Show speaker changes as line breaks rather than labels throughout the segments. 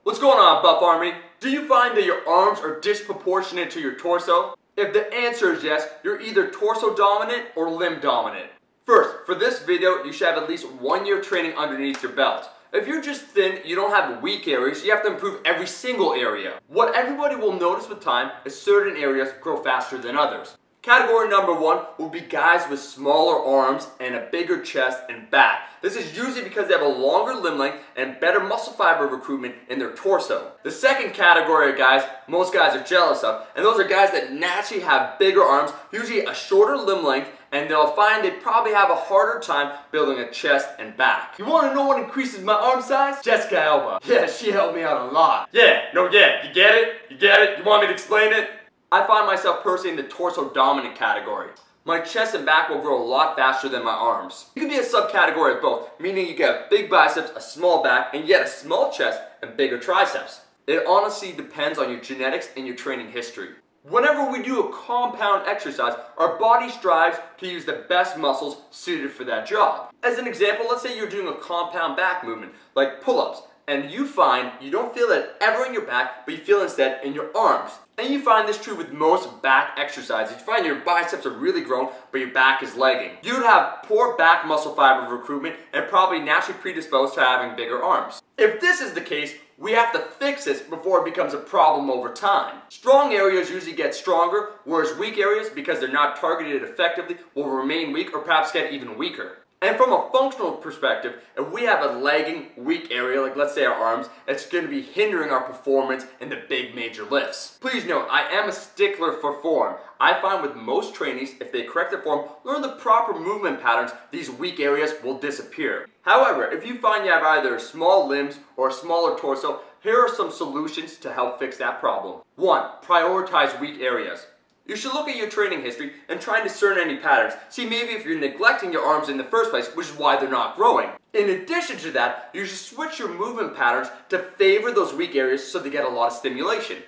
What's going on, Buff Army? Do you find that your arms are disproportionate to your torso? If the answer is yes, you're either torso dominant or limb dominant. First, for this video, you should have at least 1 year of training underneath your belt. If you're just thin, you don't have weak areas, you have to improve every single area. What everybody will notice with time is certain areas grow faster than others. Category number 1 will be guys with smaller arms and a bigger chest and back. This is usually because they have a longer limb length and better muscle fiber recruitment in their torso. The second category of guys most guys are jealous of, and those are guys that naturally have bigger arms, usually a shorter limb length, and they'll find they probably have a harder time building a chest and back. You want to know what increases my arm size? Jessica Alba. Yeah, she helped me out a lot. You get it? You get it? You want me to explain it? I find myself personally in the torso dominant category. My chest and back will grow a lot faster than my arms. You can be a subcategory of both, meaning you get big biceps, a small back, and yet a small chest and bigger triceps. It honestly depends on your genetics and your training history. Whenever we do a compound exercise, our body strives to use the best muscles suited for that job. As an example, let's say you're doing a compound back movement, like pull-ups, and you find you don't feel it ever in your back, but you feel it instead in your arms. And you find this true with most back exercises. You find your biceps are really grown, but your back is lagging. You'd have poor back muscle fiber recruitment and probably naturally predisposed to having bigger arms. If this is the case, we have to fix this before it becomes a problem over time. Strong areas usually get stronger, whereas weak areas, because they're not targeted effectively, will remain weak or perhaps get even weaker. And from a functional perspective, if we have a lagging, weak area, like let's say our arms, it's going to be hindering our performance in the big major lifts. Please note, I am a stickler for form. I find with most trainees, if they correct their form, learn the proper movement patterns, these weak areas will disappear. However, if you find you have either small limbs or a smaller torso, here are some solutions to help fix that problem. 1. Prioritize weak areas. You should look at your training history and try and discern any patterns. See maybe if you're neglecting your arms in the first place, which is why they're not growing. In addition to that, you should switch your movement patterns to favor those weak areas so they get a lot of stimulation.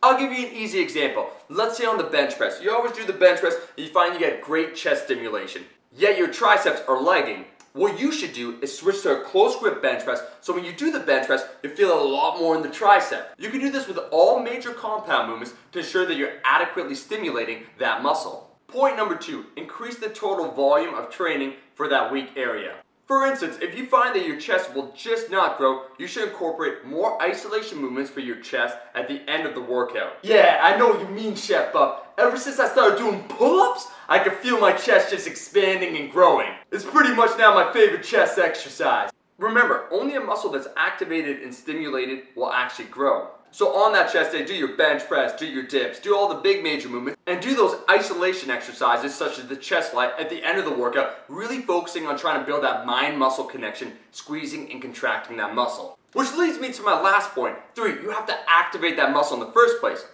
I'll give you an easy example. Let's say on the bench press. You always do the bench press and you find you get great chest stimulation. Yet your triceps are lagging. What you should do is switch to a close grip bench press, so when you do the bench press, you feel a lot more in the tricep. You can do this with all major compound movements to ensure that you're adequately stimulating that muscle. Point number 2, increase the total volume of training for that weak area. For instance, if you find that your chest will just not grow, you should incorporate more isolation movements for your chest at the end of the workout. Yeah, I know what you mean, Chef Buff. Ever since I started doing pull-ups, I can feel my chest just expanding and growing. It's pretty much now my favorite chest exercise. Remember, only a muscle that's activated and stimulated will actually grow. So on that chest day, do your bench press, do your dips, do all the big major movements, and do those isolation exercises such as the chest fly at the end of the workout, really focusing on trying to build that mind-muscle connection, squeezing and contracting that muscle. Which leads me to my last point. 3, you have to activate that muscle in the first place.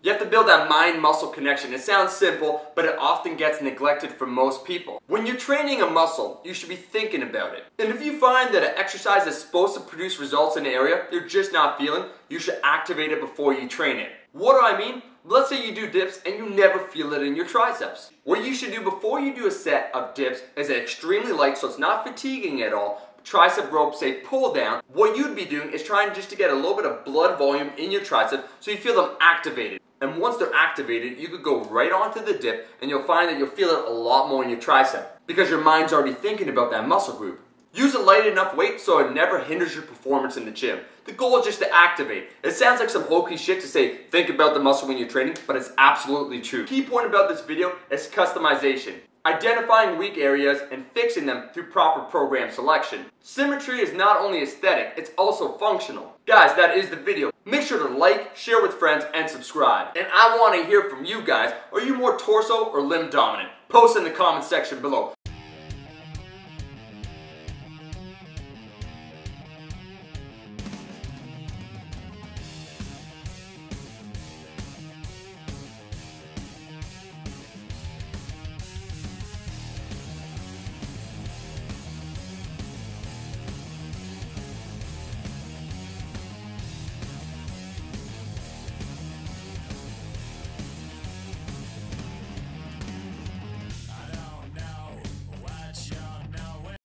You have to build that mind-muscle connection. It sounds simple, but it often gets neglected for most people. When you're training a muscle, you should be thinking about it. And if you find that an exercise is supposed to produce results in an area you're just not feeling, you should activate it before you train it. What do I mean? Let's say you do dips and you never feel it in your triceps. What you should do before you do a set of dips is extremely light, so it's not fatiguing at all. Tricep rope, say pull down. What you'd be doing is trying just to get a little bit of blood volume in your tricep so you feel them activated. And once they're activated, you could go right onto the dip and you'll find that you'll feel it a lot more in your tricep because your mind's already thinking about that muscle group. Use a light enough weight so it never hinders your performance in the gym. The goal is just to activate. It sounds like some hokey shit to say think about the muscle when you're training, but it's absolutely true. Key point about this video is customization. Identifying weak areas and fixing them through proper program selection. Symmetry is not only aesthetic, it's also functional. Guys, that is the video. Make sure to like, share with friends, and subscribe. And I want to hear from you guys. Are you more torso or limb dominant? Post in the comment section below.